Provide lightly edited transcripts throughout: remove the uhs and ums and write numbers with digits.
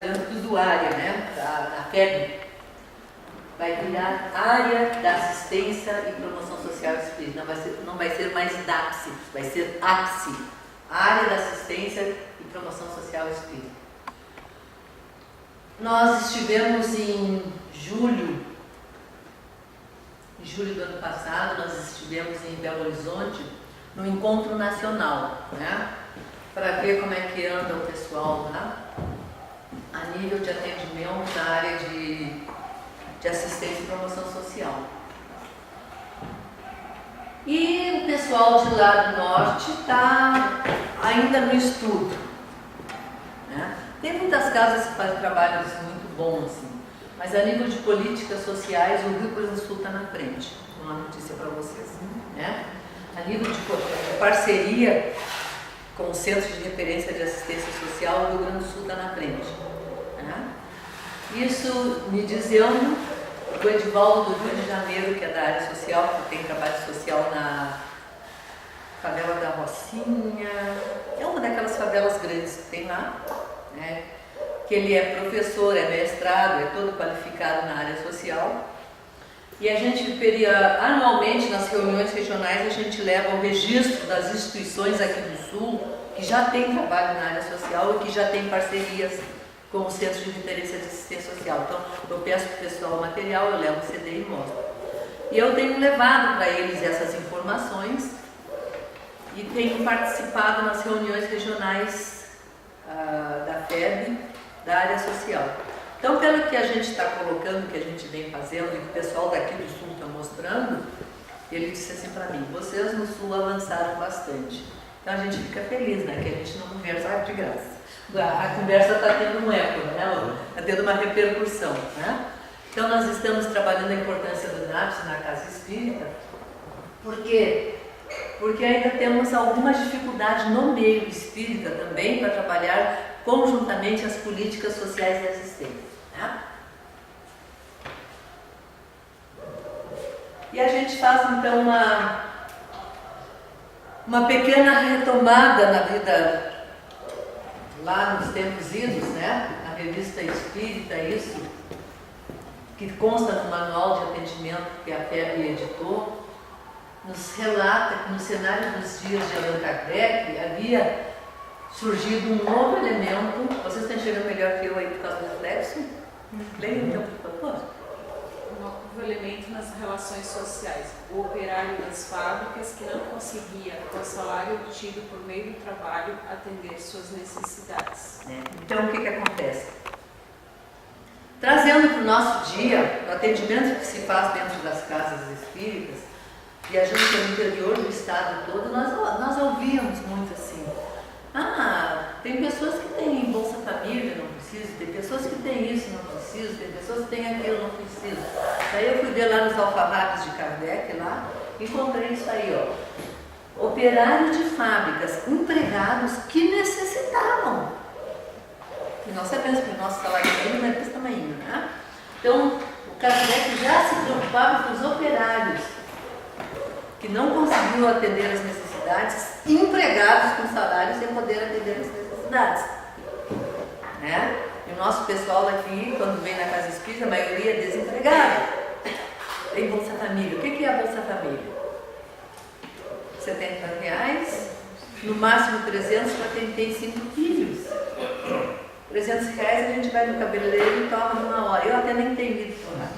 tudo área, né? Na FEB vai virar área da assistência e promoção social espírita. Não vai ser mais DAPSE, vai ser APSE, área da assistência e promoção social espírita. Nós estivemos em julho do ano passado, nós estivemos em Belo Horizonte no encontro nacional, né? Para ver como é que anda o pessoal lá, a nível de atendimento na área de assistência e promoção social. E o pessoal de lá do norte está ainda no estudo, né? Tem muitas casas que fazem trabalhos muito bons, assim, mas a nível de políticas sociais, o Rio Grande do Sul está na frente. Uma notícia para vocês, né? A nível de parceria com o Centro de Referência de Assistência Social, o Rio Grande do Sul está na frente, né? Isso me dizendo o Edivaldo do Rio de Janeiro, que é da área social, que tem trabalho social na favela da Rocinha, é uma daquelas favelas grandes que tem lá, né? Que ele é professor, é mestrado, é todo qualificado na área social. E a gente, anualmente, nas reuniões regionais, a gente leva o registro das instituições aqui do Sul, que já tem trabalho na área social e que já tem parcerias com o Centro de Referência de Assistência Social. Então, eu peço para o pessoal o material, eu levo o CD e mostro. E eu tenho levado para eles essas informações e tenho participado nas reuniões regionais da FEB, da área social. Então, pelo que a gente está colocando, que a gente vem fazendo e que o pessoal daqui do Sul está mostrando, ele disse assim para mim: vocês no Sul avançaram bastante. Então a gente fica feliz, né? Que a gente não conversa de graça. A conversa está tendo um eco, né? Está tendo uma repercussão, né? Então nós estamos trabalhando a importância do NAPS na Casa Espírita. Por quê? Porque ainda temos algumas dificuldades no meio espírita também para trabalhar conjuntamente as políticas sociais de assistência, né? E a gente faz então uma pequena retomada na vida lá nos tempos idos, né? A revista Espírita, isso, que consta no manual de atendimento que a FEB editou, nos relata que no cenário dos dias de Allan Kardec havia surgido um novo elemento. Vocês estão enxergando melhor que eu aí por causa do reflexo? Leia então, por favor. Um novo elemento nas relações sociais. O operário das fábricas que não conseguia, com o salário obtido por meio do trabalho, atender suas necessidades. Então, o que acontece? Trazendo para o nosso dia, o atendimento que se faz dentro das casas espíritas, e a gente no interior do estado todo, nós ouvíamos muito assim: tem pessoas que têm Bolsa Família, não preciso, tem pessoas que têm isso, não preciso, tem pessoas que têm aquilo, não preciso. Daí eu fui ver lá nos alfarrábios de Kardec, lá, encontrei isso aí, ó: operário de fábricas, empregados que necessitavam. E nós sabemos que o nosso salário mínimo é desse tamanho, né? Então, o Kardec já se preocupava com os operários que não conseguiam atender as necessidades, empregados com salário sem poder atender as necessidades, né? E o nosso pessoal daqui, quando vem na Casa Espírita, a maioria é desempregada. Tem Bolsa Família. O que é a Bolsa Família? R$70, no máximo 300 para quem tem 5 filhos. R$300 a gente vai no cabeleireiro e toma numa hora. Eu até nem tenho ido tomar.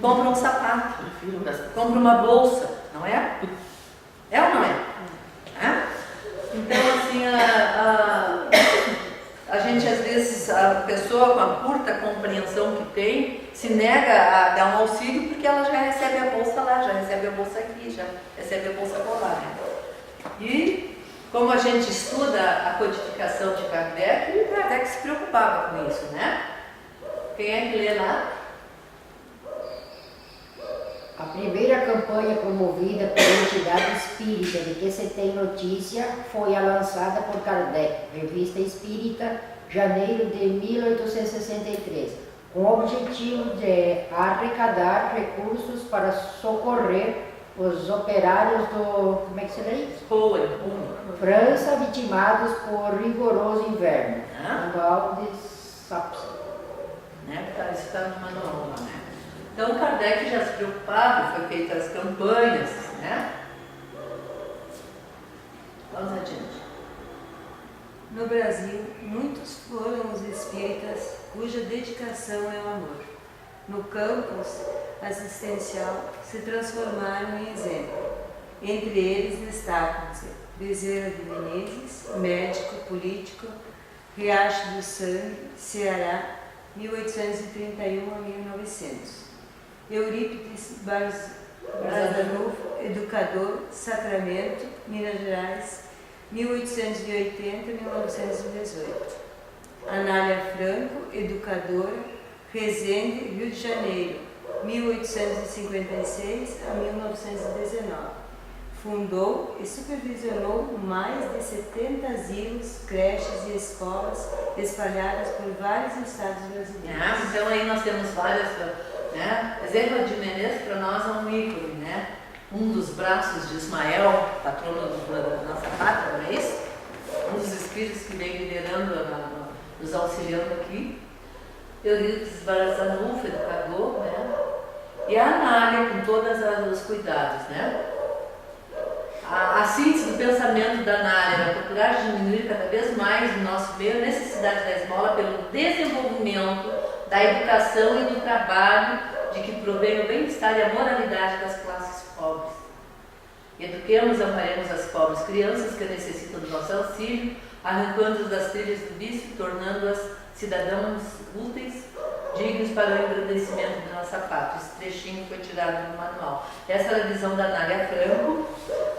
Compra um sapato, compra uma bolsa, não é? É ou não é? Então, assim, a gente às vezes, a pessoa com a curta compreensão que tem, se nega a dar um auxílio porque ela já recebe a bolsa lá, já recebe a bolsa aqui, já recebe a bolsa colar, né? E como a gente estuda a codificação de Kardec, o Kardec se preocupava com isso, né? Quem é que lê lá? A primeira campanha promovida pela entidade espírita de que se tem notícia foi a lançada por Kardec, Revista Espírita, janeiro de 1863, com o objetivo de arrecadar recursos para socorrer os operários do, como é que se diz? Poe, França, vitimados por rigoroso inverno. Ah. Manual de Saps. né? Isso está no manual lá, né? Então Kardec já se preocupava, foi feitas as campanhas, né? Vamos adiante. No Brasil, muitos foram os espíritas cuja dedicação é o amor. No campus assistencial se transformaram em exemplo. Entre eles destacam-se Bezerra de Menezes, médico, político, Riacho do Sangue, Ceará, 1831 a 1900. Eurípides Barzanufo, educador, Sacramento, Minas Gerais, 1880 a 1918. Anália Franco, educadora, Resende, Rio de Janeiro, 1856 a 1919. Fundou e supervisionou mais de 70 asilos, creches e escolas espalhadas por vários estados brasileiros. Então aí nós temos várias, né? Bezerra de Menezes para nós é um ícone, né? Um dos braços de Ismael, patrono da nossa pátria, não é isso? Um dos espíritos que vem liderando, nos auxiliando aqui. Eurípides Barzanufo, educador, né? E a Anália, com todos os cuidados, né? A síntese do pensamento da Anália vai procurar diminuir cada vez mais no nosso meio a necessidade da esmola pelo desenvolvimento da educação e do trabalho de que provém o bem-estar e a moralidade das classes pobres. Eduquemos e amparemos as pobres crianças que necessitam do nosso auxílio, arrancando-as das trilhas do vício, tornando-as cidadãos úteis, dignos para o engrandecimento de nossa pátria. Esse trechinho foi tirado do manual. Essa era a visão da Anália Franco,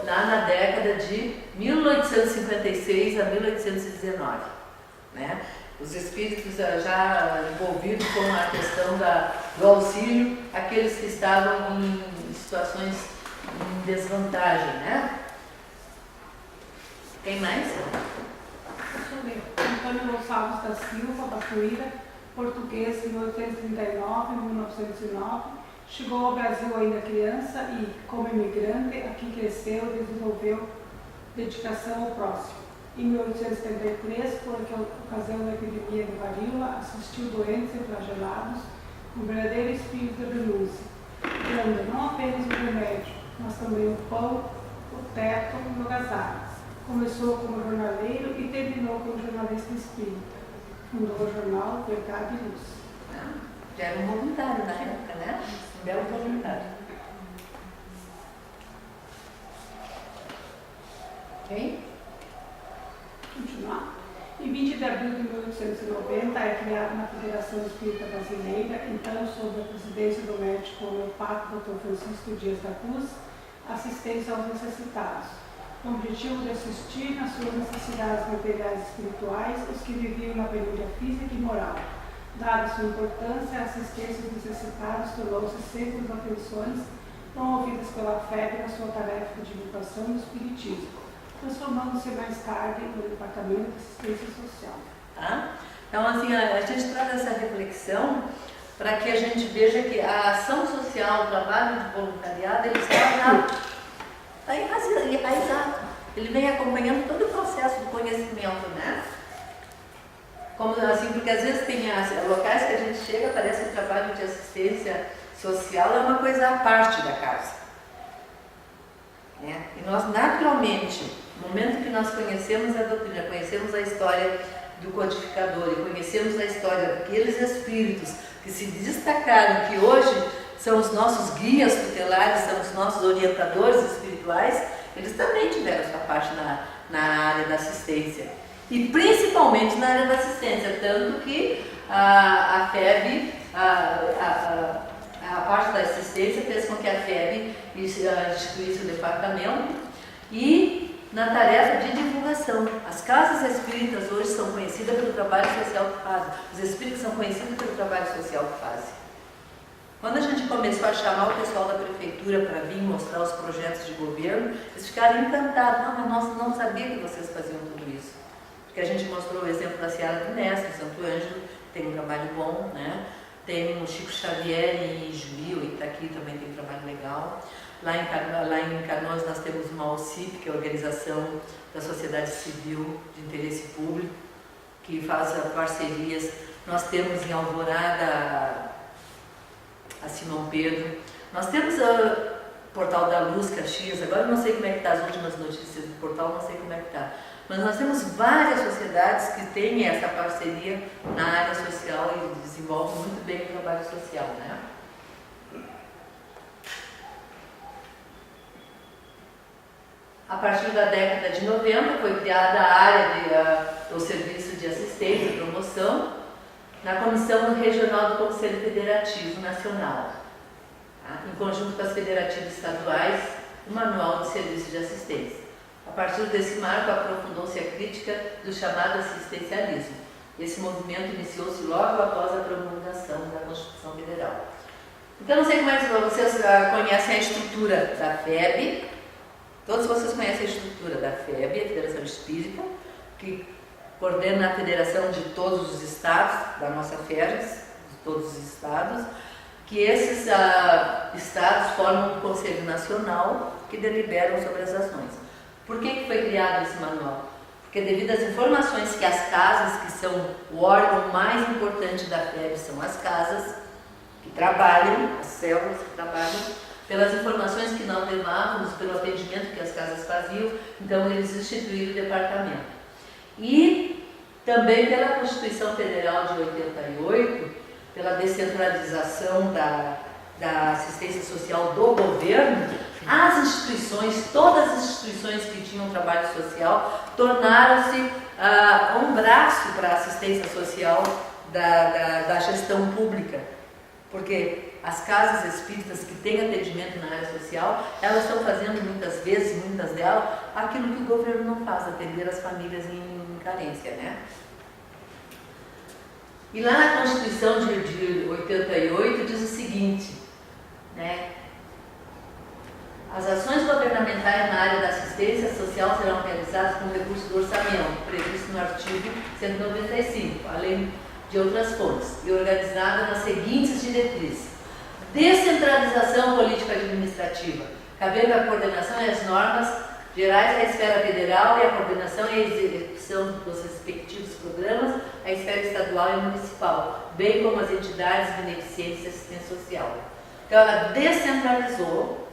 lá na década de 1856 a 1819. Né? Os espíritos já envolvidos com a questão do auxílio àqueles que estavam em situações em desvantagem. Né? Quem mais? Deixa eu ver. Antônio Gonçalves da Silva, Batuíra, português, 1839 1909, chegou ao Brasil ainda criança e, como imigrante, aqui cresceu e desenvolveu dedicação ao próximo. Em 1873, por ocasião da epidemia de varíola, assistiu doentes e flagelados, um verdadeiro espírito de renúncia, dando não apenas o remédio, mas também o pão, o teto e o agasalho. Começou como jornaleiro e terminou como jornalista espírita. Fundou o jornal Verdade e Luz. Já era um voluntário na época, né? Um belo voluntário. Ok? Continuar. Em 20 de abril de 1890 é criada na Federação Espírita Brasileira, então sob a presidência do médico homeopata Dr. Francisco Dias da Cruz, assistência aos necessitados, com o objetivo de assistir nas suas necessidades materiais e espirituais os que viviam na penúria física e moral. Dada sua importância, a assistência aos necessitados tornou-se sempre as atenções promovidas pela FEB na sua tarefa de divulgação do Espiritismo, transformando-se mais tarde no Departamento de Assistência Social. Tá? Então, assim, a gente traz essa reflexão para que a gente veja que a ação social, o trabalho de voluntariado, ele está enraizado. Ele vem acompanhando todo o processo de conhecimento, né? Como assim, porque às vezes tem locais que a gente chega, parece que o trabalho de assistência social é uma coisa à parte da casa. Né? E nós, naturalmente, no momento que nós conhecemos a doutrina, conhecemos a história do codificador e conhecemos a história daqueles espíritos que se destacaram, que hoje são os nossos guias tutelares, são os nossos orientadores espirituais, eles também tiveram sua parte na área da assistência. E principalmente na área da assistência, tanto que a FEB, a parte da assistência fez com que a FEB instituísse o departamento e na tarefa de divulgação. As casas espíritas hoje são conhecidas pelo trabalho social que fazem. Os espíritos são conhecidos pelo trabalho social que fazem. Quando a gente começou a chamar o pessoal da prefeitura para vir mostrar os projetos de governo, eles ficaram encantados. Não, mas nós não sabíamos que vocês faziam tudo isso. Porque a gente mostrou o exemplo da Seara do Mestre, Santo Ângelo, tem um trabalho bom, né? tem o Chico Xavier em Juí, o Itaqui também tem um trabalho legal. Lá em Canoas nós temos uma OCIP, que é a Organização da Sociedade Civil de Interesse Público, que faz parcerias. Nós temos em Alvorada a Simão Pedro. Nós temos o Portal da Luz, Caxias. Agora eu não sei como é que está as últimas notícias do portal, não sei como é que está. Mas nós temos várias sociedades que têm essa parceria na área social e desenvolvem muito bem o trabalho social, né? A partir da década de 90 foi criada a área do Serviço de Assistência e Promoção na Comissão Regional do Conselho Federativo Nacional, tá? Em conjunto com as federativas estaduais, o Manual de Serviço de Assistência. A partir desse marco, aprofundou-se a crítica do chamado assistencialismo. Esse movimento iniciou-se logo após a promulgação da Constituição Federal. Então, não sei como é que vocês conhecem a estrutura da FEB. Todos vocês conhecem a estrutura da FEB, a Federação Espírita, que coordena a federação de todos os estados, da nossa FERES, de todos os estados, que esses estados formam um Conselho Nacional que deliberam sobre as ações. Por que foi criado esse manual? Porque devido às informações que as casas, que são o órgão mais importante da FEB, são as casas que trabalham, as células que trabalham, pelas informações que nós levávamos, pelo atendimento que as casas faziam, então eles instituíram o departamento. E também pela Constituição Federal de 88, pela descentralização da assistência social do governo, as instituições, todas as instituições que tinham trabalho social, tornaram-se um braço para a assistência social da gestão pública. Porque as casas espíritas que têm atendimento na área social, elas estão fazendo muitas vezes, muitas delas, aquilo que o governo não faz, atender as famílias em carência, né? E lá na Constituição de 88 diz o seguinte, né? As ações governamentais na área da assistência social serão realizadas com recurso do orçamento, previsto no artigo 195, além de outras fontes, e organizada nas seguintes diretrizes: descentralização política administrativa, cabendo a coordenação e as normas gerais à esfera federal e a coordenação e a execução dos respectivos programas à esfera estadual e municipal, bem como as entidades beneficentes de assistência social. Então ela descentralizou,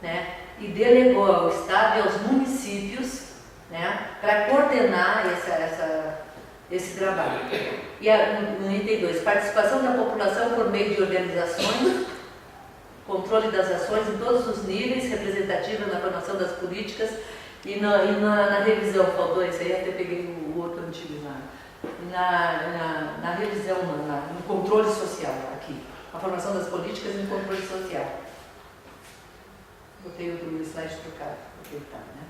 né, e delegou ao Estado e aos municípios, né, para coordenar esse trabalho. E no item 2, participação da população por meio de organizações, controle das ações em todos os níveis, representativa na formação das políticas e na revisão, faltou esse aí, até peguei o outro antigo lá, na revisão, no controle social, aqui, a formação das políticas e no controle social. Botei o slide trocado, né?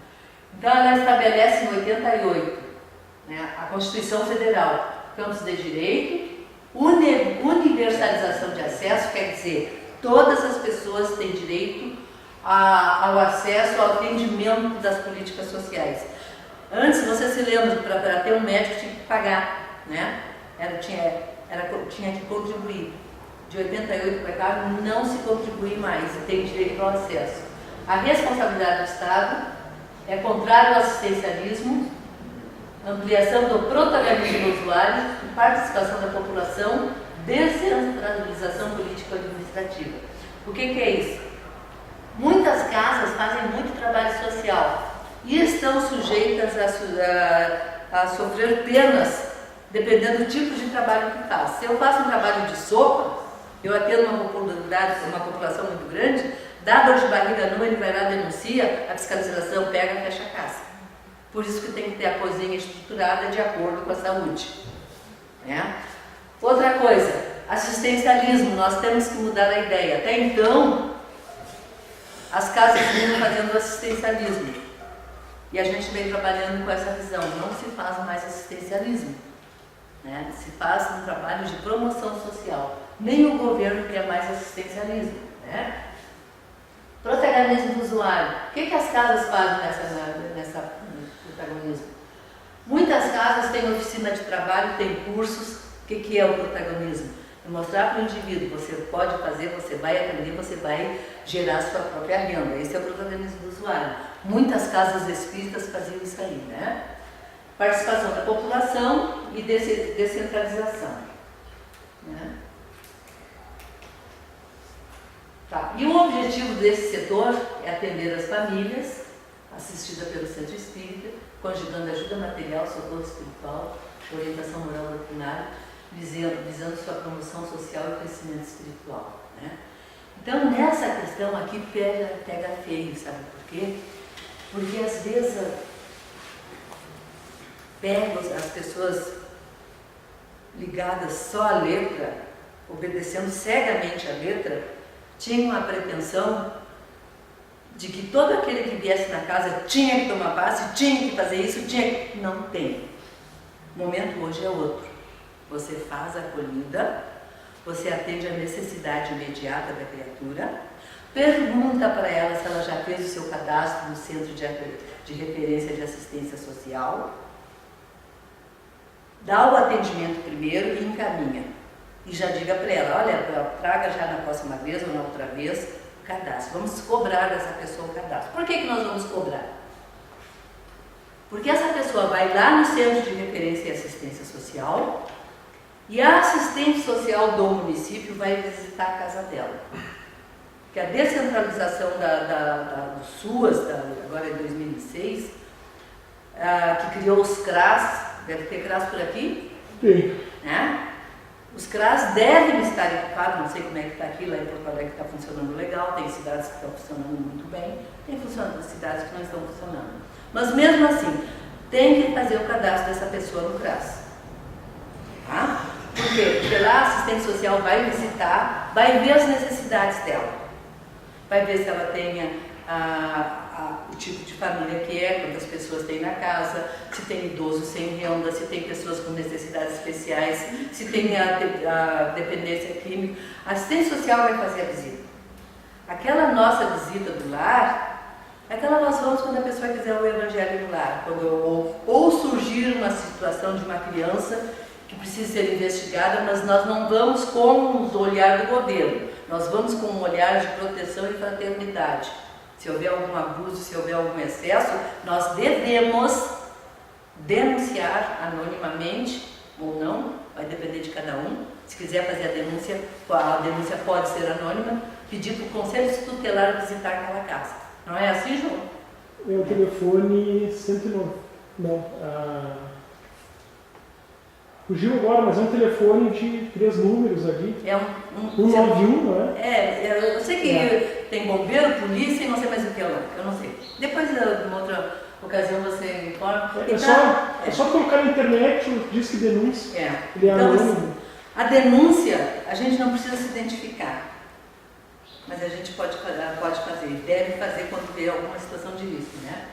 Então ela estabelece em 88, né, a Constituição Federal, campos de direito, universalização de acesso, quer dizer, todas as pessoas têm direito ao acesso ao atendimento das políticas sociais. Antes, você se lembra, para ter um médico tinha que pagar, né? Tinha que contribuir. De 88 para cá não se contribui mais e tem direito ao acesso. A responsabilidade do Estado é contrária ao assistencialismo, ampliação do protagonismo do usuário, participação da população, descentralização político-administrativa. O que é isso? Muitas casas fazem muito trabalho social e estão sujeitas a sofrer penas, dependendo do tipo de trabalho que faz. Se eu faço um trabalho de sopa, eu atendo uma população muito grande, dá dor de barriga numa, ele vai lá, denuncia, a fiscalização pega e fecha a casa. Por isso que tem que ter a coisinha estruturada de acordo com a saúde, né? Outra coisa, assistencialismo, nós temos que mudar a ideia. Até então, as casas vinham fazendo assistencialismo. E a gente vem trabalhando com essa visão, não se faz mais assistencialismo, né? Se faz um trabalho de promoção social. Nem o governo quer mais assistencialismo, né? Protagonismo do usuário. O que as casas fazem nessa protagonismo? Muitas casas têm oficina de trabalho, têm cursos. O que é o protagonismo? Mostrar para o indivíduo, você pode fazer, você vai aprender, você vai gerar sua própria renda. Esse é o protagonismo do usuário. Muitas casas espíritas faziam isso aí, né? Participação da população e descentralização. Né? Tá. E o objetivo desse setor é atender as famílias, assistida pelo centro espírita, conjugando ajuda material, socorro espiritual, orientação moral doutrinária, visando sua promoção social e crescimento espiritual. Né? Então, nessa questão aqui pega feio, sabe por quê? Porque às vezes pegam as pessoas ligadas só à letra, obedecendo cegamente à letra, tinham a pretensão de que todo aquele que viesse na casa tinha que tomar passe, tinha que fazer isso, tinha que... Não tem. O momento hoje é outro. Você faz a acolhida, você atende a necessidade imediata da criatura, pergunta para ela se ela já fez o seu cadastro no Centro de Referência de Assistência Social, dá o atendimento primeiro e encaminha. E já diga para ela, olha, traga já na próxima vez ou na outra vez o cadastro. Vamos cobrar dessa pessoa o cadastro. Por que nós vamos cobrar? Porque essa pessoa vai lá no Centro de Referência e Assistência Social e a assistente social do município vai visitar a casa dela. Que a descentralização do SUAS, agora em 2006, que criou os CRAS, deve ter CRAS por aqui? Sim. Né? Os CRAS devem estar equipados, não sei como é que está aqui, lá em Porto Alegre está funcionando legal, tem cidades que estão funcionando muito bem, tem cidades que não estão funcionando. Mas mesmo assim, tem que fazer o cadastro dessa pessoa no CRAS. Tá? Por quê? Porque lá a assistente social vai visitar, vai ver as necessidades dela. Vai ver se ela tenha o tipo de família que é, quantas pessoas tem na casa, se tem idosos sem renda, se tem pessoas com necessidades especiais, se tem a dependência química. A assistente social vai fazer a visita. Aquela nossa visita do lar, aquela nós vamos quando a pessoa quiser o evangelho no lar, ou surgir uma situação de uma criança que precisa ser investigada, mas nós não vamos com o olhar do governo, nós vamos com um olhar de proteção e fraternidade. Se houver algum abuso, se houver algum excesso, nós devemos denunciar anonimamente ou não, vai depender de cada um. Se quiser fazer a denúncia pode ser anônima, pedir para o Conselho Tutelar visitar aquela casa. Não é assim, João? É o telefone 109. Não. Fugiu agora, mas é um telefone de 3 números ali. É 191, não é? Eu sei que tem bombeiro, polícia e não sei mais o que lá. Eu não sei. Depois, numa outra ocasião, você informa. É só colocar na internet o Disque Denúncia. Ele é então, anônimo. A denúncia, a gente não precisa se identificar. Mas a gente pode fazer, deve fazer quando vê alguma situação de risco, né?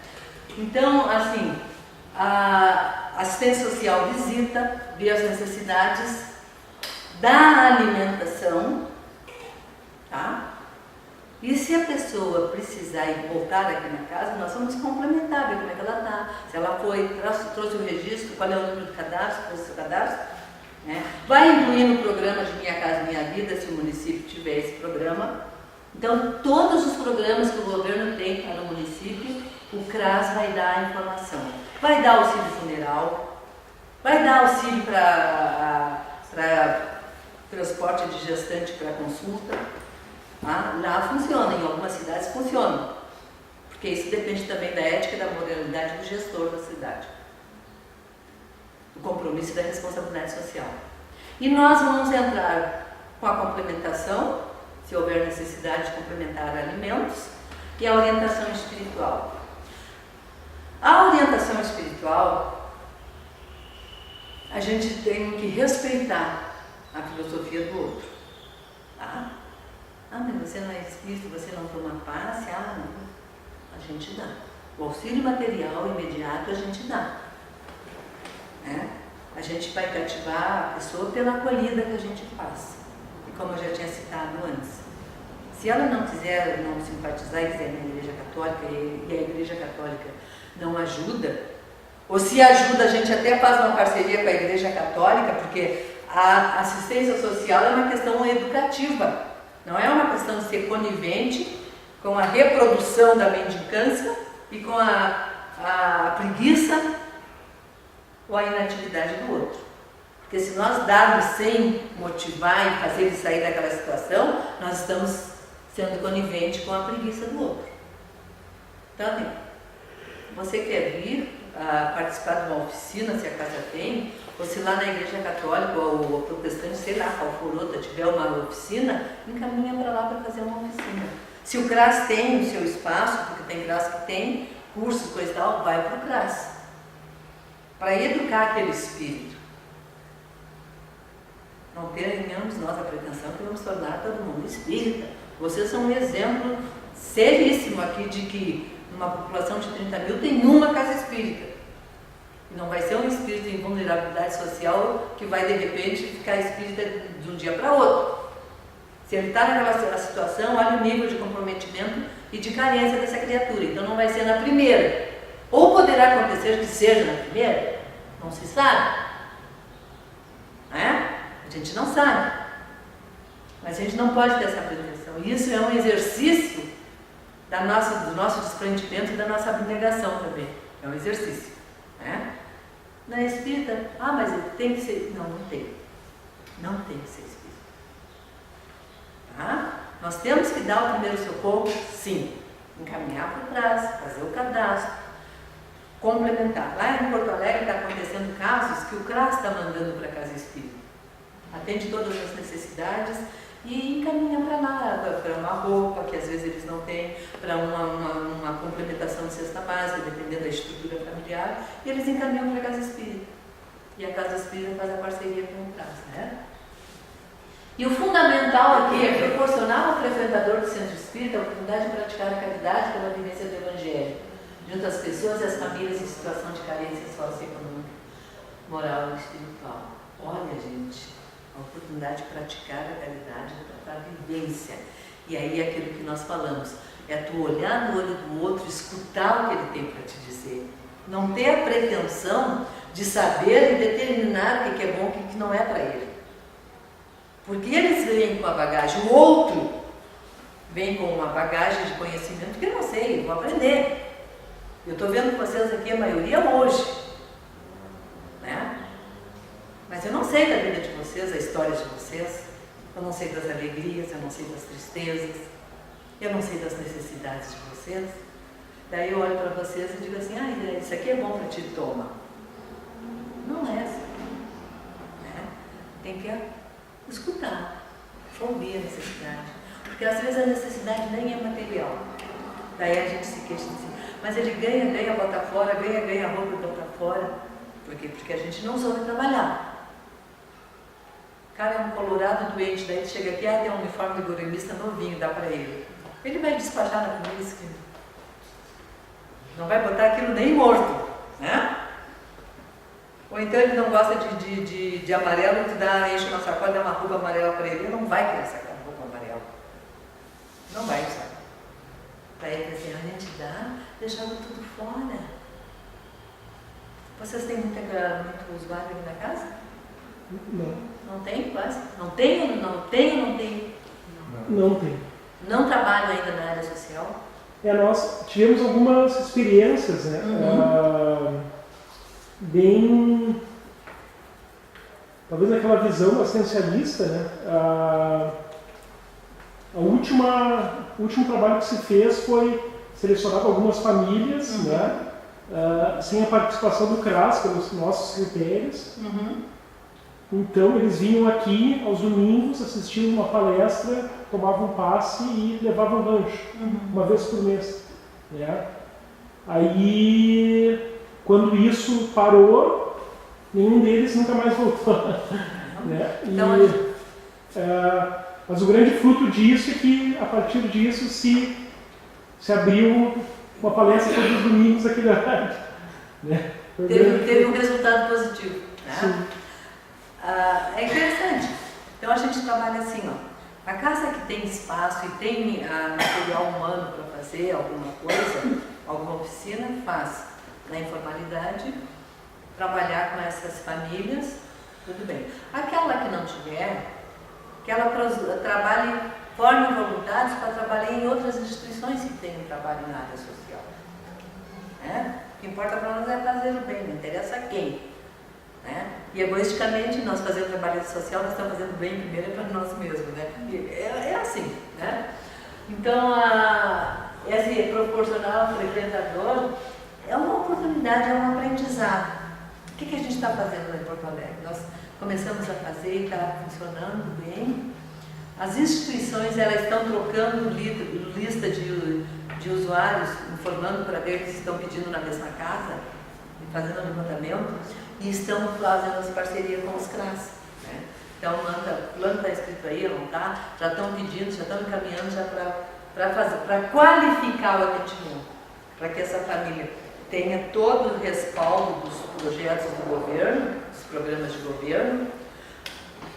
Então, assim, a assistência social visita, vê as necessidades da alimentação, tá? E se a pessoa precisar ir voltar aqui na casa, nós vamos complementar, ver como é que ela está. Se ela trouxe o registro, qual é o número de cadastro, trouxe o seu cadastro, né? Vai incluir no programa de Minha Casa Minha Vida, se o município tiver esse programa. Então, todos os programas que o governo tem para o município, o CRAS vai dar a informação. Vai dar auxílio funeral, vai dar auxílio para transporte de gestante para consulta. Tá? Lá funciona, em algumas cidades funciona. Porque isso depende também da ética e da moralidade do gestor da cidade. Do compromisso e da responsabilidade social. E nós vamos entrar com a complementação, se houver necessidade de complementar alimentos, e a orientação espiritual. A orientação espiritual, a gente tem que respeitar a filosofia do outro. Tá? Mas você não é espírito, você não toma passe? Não. A gente dá. O auxílio material imediato a gente dá. Né? A gente vai cativar a pessoa pela acolhida que a gente faz. E como eu já tinha citado antes, se ela não quiser, não simpatizar e quiser ir na Igreja Católica e a Igreja Católica não ajuda, ou se ajuda, a gente até faz uma parceria com a Igreja Católica, porque A assistência social é uma questão educativa, não é uma questão de ser conivente com a reprodução da mendicância e com a preguiça ou a inatividade do outro. Porque se nós darmos sem motivar e fazer ele sair daquela situação, nós estamos sendo conivente com a preguiça do outro. Então, você quer vir participar de uma oficina, se a casa tem, ou se lá na igreja católica ou protestante, sei lá, qual for outra, tiver uma oficina, encaminha para lá para fazer uma oficina. Se o CRAS tem o seu espaço, porque tem CRAS que tem cursos, coisa e tal, vai para o CRAS. Para educar aquele espírito. Não tenhamos nós a pretensão que vamos tornar todo mundo espírita. Vocês são um exemplo seríssimo aqui de que numa população de 30 mil tem uma casa espírita. E não vai ser um espírito em vulnerabilidade social que vai de repente ficar espírita de um dia para outro. Se ele está naquela situação, olha o nível de comprometimento e de carência dessa criatura. Então não vai ser na primeira. Ou poderá acontecer que seja na primeira, não se sabe. A gente não sabe. Mas a gente não pode ter essa pretensão. E isso é um exercício do nosso desprendimento e da nossa abnegação também. É um exercício. Na espírita, mas ele tem que ser. Não, não tem. Não tem que ser espírita. Nós temos que dar o primeiro socorro, sim. Encaminhar para trás, fazer o cadastro, complementar. Lá em Porto Alegre está acontecendo casos que o CRAS está mandando para a casa espírita. Atende todas as necessidades e encaminha para lá, para uma roupa que às vezes eles não têm, para uma complementação de cesta básica, dependendo da estrutura familiar, e eles encaminham para a casa espírita. E a casa espírita faz a parceria com o CRAS, E o fundamental aqui é proporcionar ao frequentador do centro espírita a oportunidade de praticar a caridade pela vivência do Evangelho, junto às pessoas e às famílias em situação de carência socioeconômica, moral e espiritual. Olha, gente, a oportunidade de praticar a caridade para a vivência. E aí é aquilo que nós falamos, é tu olhar no olho do outro, escutar o que ele tem para te dizer. Não ter a pretensão de saber e determinar o que é bom e o que não é para ele. Porque eles vêm com a bagagem, o outro vem com uma bagagem de conhecimento que eu não sei, eu vou aprender. Eu estou vendo vocês aqui, a maioria hoje. Mas eu não sei da vida de vocês, a história de vocês. Eu não sei das alegrias, eu não sei das tristezas. Eu não sei das necessidades de vocês. Daí eu olho para vocês e digo assim, isso aqui é bom para ti, toma. Não é assim. Tem que escutar, ouvir a necessidade. Porque às vezes a necessidade nem é material. Daí a gente se queixa assim, mas ele ganha, bota fora, ganha roupa e bota fora. Por quê? Porque a gente não soube trabalhar. O cara é um colorado doente, daí ele chega aqui, tem um uniforme de gourmetista novinho, dá para ele. Ele vai despachar na polícia. Não vai botar aquilo nem morto, Ou então ele não gosta de amarelo, tu enche uma sacola, dá uma roupa amarela para ele não vai querer sacar roupa amarela. Não vai usar. Daí ele diz assim, a gente deixava tudo fora. Vocês têm muito usuário aqui na casa? Não. Não tem quase? Não tem? Não tem. Não trabalham ainda na área social? Nós tivemos algumas experiências, bem, talvez naquela visão assistencialista, o último trabalho que se fez foi selecionar algumas famílias, sem a participação do CRAS, pelos nossos critérios. Então eles vinham aqui aos domingos, assistiam uma palestra, tomavam passe e levavam lanche, uma vez por mês. Aí, quando isso parou, nenhum deles nunca mais voltou. Mas o grande fruto disso é que, a partir disso, se abriu uma palestra todos os domingos aqui da rádio. Teve um resultado positivo. Sim. É interessante. Então a gente trabalha assim, a casa que tem espaço e tem material humano para fazer alguma coisa, alguma oficina, faz na informalidade, trabalhar com essas famílias tudo bem. Aquela que não tiver, que ela trabalhe, forme voluntários para trabalhar em outras instituições que tenham trabalho na área social. Né? O que importa para nós é fazer o bem, não interessa quem. Né? E egoisticamente, nós fazendo trabalho social, nós estamos fazendo bem primeiro para nós mesmos. Né? É assim. Né? Então, esse proporcional frequentador é uma oportunidade, é um aprendizado. O que a gente está fazendo lá em Porto Alegre? Nós começamos a fazer e está funcionando bem. As instituições elas estão trocando lista de usuários, informando para ver que estão pedindo na mesma casa, fazendo o levantamento, e estão fazendo as parcerias com os CRAS. Né? Então, fulano está escrito aí, não está? Já estão pedindo, já estão encaminhando já para qualificar o atendimento, para que essa família tenha todo o respaldo dos projetos do governo, dos programas de governo,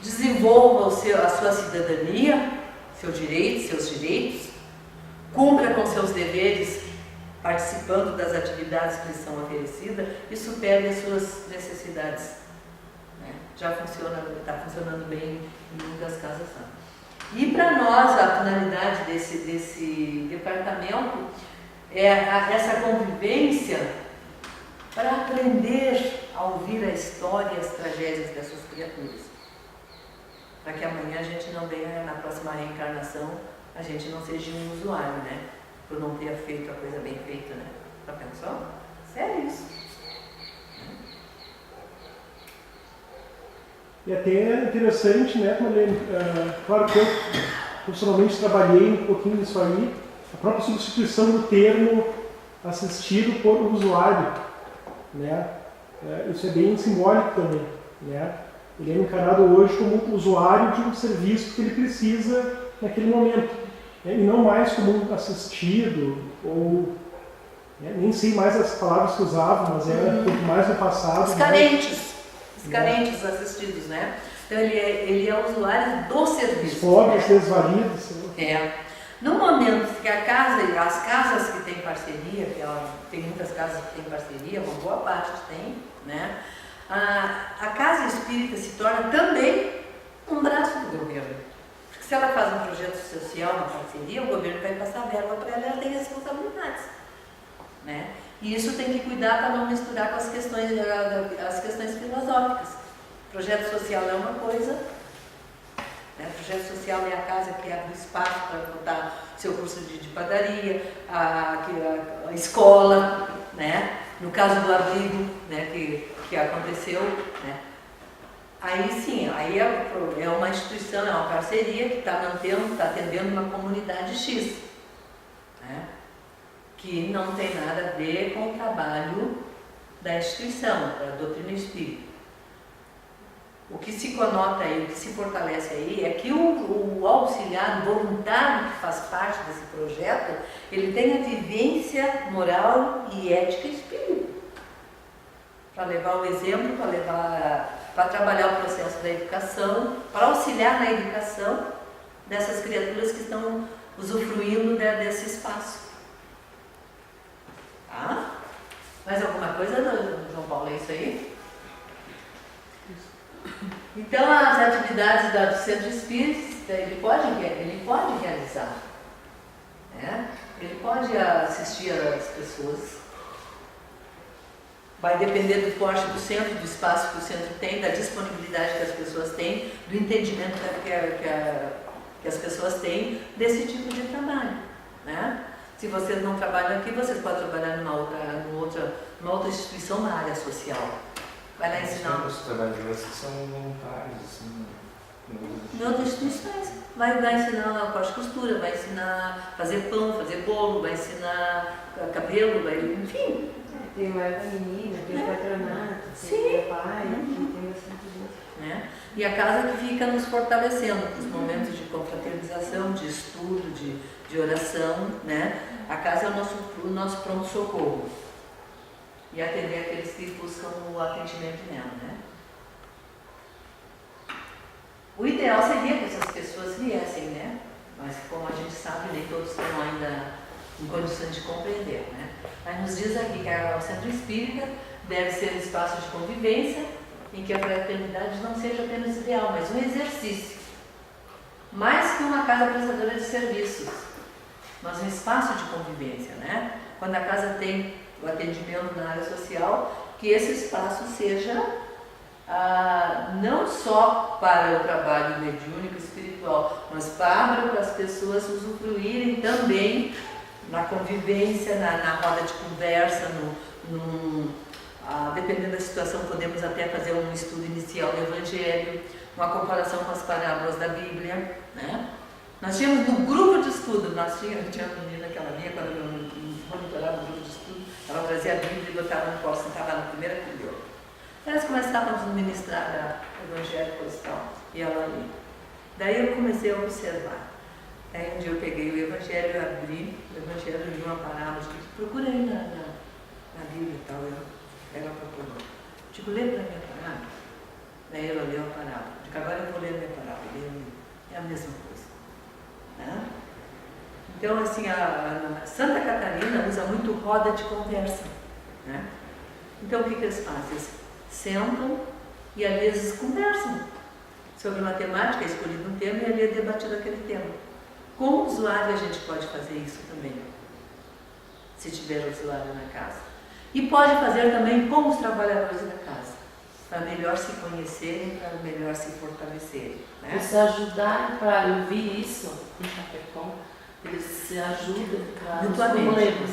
desenvolva a sua cidadania, seus direitos, cumpra com seus deveres, participando das atividades que lhes são oferecidas e supere as suas necessidades. Né? Já funciona, está funcionando bem em muitas casas. E para nós, a finalidade desse departamento é essa convivência para aprender a ouvir a história e as tragédias dessas criaturas. Para que amanhã a gente não venha, na próxima reencarnação, a gente não seja um usuário, né? Por não ter feito a coisa bem feita, né? Já pensou? Sério isso. E até é interessante, né, Marlene? Claro que eu profissionalmente trabalhei um pouquinho nisso aí, a própria substituição do termo assistido por usuário, né? Isso é bem simbólico também, né? Ele é encarado hoje como usuário de um serviço que ele precisa naquele momento, né? E não mais como um assistido, ou nem sei mais as palavras que usavam, mas era muito mais no passado. Os carentes assistidos, né? Então ele é usuário do serviço. Os pobres, né? Desvalidos. No momento que as casas que têm parceria, tem muitas casas que têm parceria, uma boa parte tem, né? A casa espírita se torna também um braço do governo. Porque se ela faz um projeto social, uma parceria, o governo vai passar verba para ela, ela tem responsabilidades. Né? E isso tem que cuidar para não misturar com as questões filosóficas. Projeto social é uma coisa, né? Projeto social é a casa que abre espaço para botar seu curso de padaria, a escola, né? No caso do abrigo, né? que aconteceu, né? Aí sim, aí é uma instituição, é uma parceria que está atendendo uma comunidade X, né? Que não tem nada a ver com o trabalho da instituição, da doutrina espírita. O que se conota aí, o que se fortalece aí é que o auxiliar, o voluntário que faz parte desse projeto, ele tem a vivência moral e ética espírita. Para levar o exemplo, para trabalhar o processo da educação, para auxiliar na educação dessas criaturas que estão usufruindo desse espaço. Tá? Mais alguma coisa, João Paulo, é isso aí? Então, as atividades do centro espírita, ele pode realizar. Né? Ele pode assistir às pessoas. Vai depender do porte do centro, do espaço que o centro tem, da disponibilidade que as pessoas têm, do entendimento que as pessoas têm desse tipo de trabalho. Né? Se vocês não trabalham aqui, vocês podem trabalhar numa outra instituição na área social. Vai lá ensinar. Os trabalhos de vocês são voluntários, assim, em outras instituições. Vai ensinar lá corte e costura, vai ensinar a fazer pão, fazer bolo, vai ensinar cabelo, enfim. Tem o erva menina, tem o patronato, tem o pai, tem bastante gente. Né? E a casa que fica nos fortalecendo para os momentos de confraternização, de estudo, de oração, né? A casa é o nosso pronto-socorro. E atender aqueles que buscam o atendimento nela, né? O ideal seria que essas pessoas viessem, né? Mas como a gente sabe, nem todos estão ainda em condições de compreender, né? Mas nos diz aqui que o centro espírita deve ser um espaço de convivência em que a fraternidade não seja apenas ideal, mas um exercício. Mais que uma casa prestadora de serviços, mas um espaço de convivência, né? Quando a casa tem o atendimento na área social, que esse espaço seja não só para o trabalho mediúnico e espiritual, mas para as pessoas usufruírem também na convivência, na roda de conversa, dependendo da situação, podemos até fazer um estudo inicial do Evangelho, uma comparação com as parábolas da Bíblia, né? Nós tínhamos no grupo de estudo, tinha uma menina que ela vinha, quando eu monitorava o grupo de estudo, ela trazia a Bíblia e botava no colo, sentava na primeira fileira. Elas começavam a ministrar o Evangelho Postal e ela lia. Daí eu comecei a observar. Aí um dia eu peguei o Evangelho, eu abri o Evangelho e li uma parábola, procura aí na Bíblia e tal. Ela procurou. Digo, lê para mim a parábola. Daí ela leu a parábola. Digo, agora eu vou ler a minha parábola. É a mesma coisa. Né? Então, assim, a Santa Catarina usa muito roda de conversa. Né? Então, o que eles fazem? Eles sentam e, às vezes, conversam sobre uma temática, escolhido um tema e ali é debatido aquele tema. Como usuário, a gente pode fazer isso também, se tiver usuário na casa. E pode fazer também com os trabalhadores da casa, para melhor se conhecerem, para melhor se fortalecerem. Né? E se ajudar para ouvir isso em Chapecó, eles se ajudam para os problemas.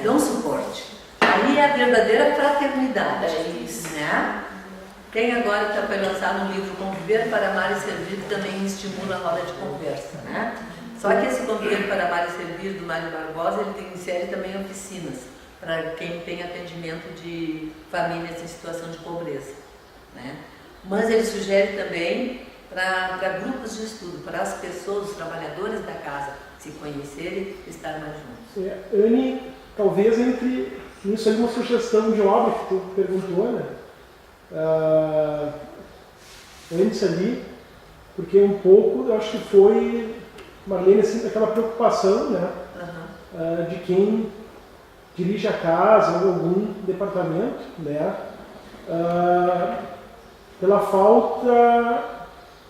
Dão suporte. Aí é a verdadeira fraternidade. É isso. Né? Tem agora que foi lançado um livro Conviver para Amar e Servir, que também estimula a roda de conversa. Né? Só que esse Conviver para Amar e Servir, do Mário Barbosa, ele insere também oficinas para quem tem atendimento de famílias em situação de pobreza. Né? Mas ele sugere também para grupos de estudo, para as pessoas, os trabalhadores da casa, se conhecerem e estar mais juntos. Anne, talvez entre isso aí uma sugestão de obra que tu perguntou, né? Antes ali, porque um pouco, eu acho que foi, Marlene, assim, aquela preocupação, né? De quem dirige a casa ou algum departamento, né? Pela falta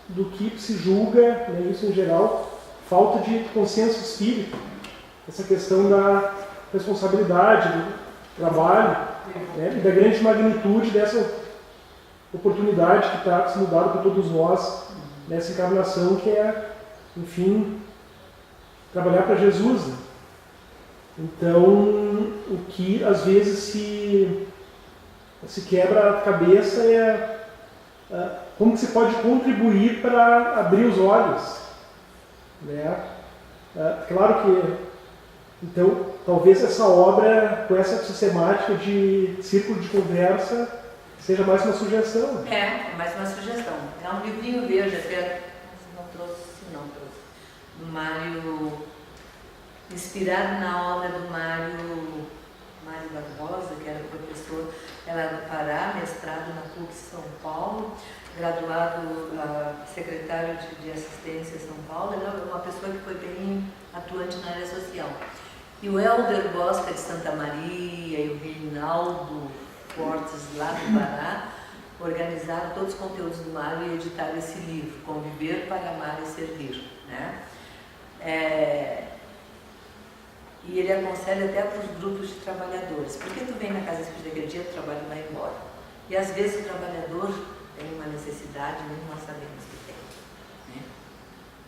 do que se julga, né, isso em geral, falta de consenso espírita, essa questão da responsabilidade do trabalho, né, e da grande magnitude dessa oportunidade que está se mudando para todos nós nessa encarnação, que é, enfim, trabalhar para Jesus. Né? Então, o que às vezes se quebra a cabeça é como que se pode contribuir para abrir os olhos. Né? Claro que, então, talvez essa obra, com essa sistemática de círculo de conversa, seja mais uma sugestão. É mais uma sugestão. É um livrinho verde, até não trouxe, do Mário, inspirado na obra do Mário Barbosa, que era professor, ela era do Pará, mestrado na PUC São Paulo, graduado secretário de assistência em São Paulo. Ela é uma pessoa que foi bem atuante na área social. E o Helder Bosca de Santa Maria e o Rinaldo Fortes lá do Pará organizaram todos os conteúdos do Mário e editaram esse livro, Conviver para Amar e Servir. Né? E ele aconselha até para os grupos de trabalhadores. Porque tu vem na casa espírita aquele dia, o trabalho vai embora. E às vezes o trabalhador tem uma necessidade, nem nós sabemos que tem. Né?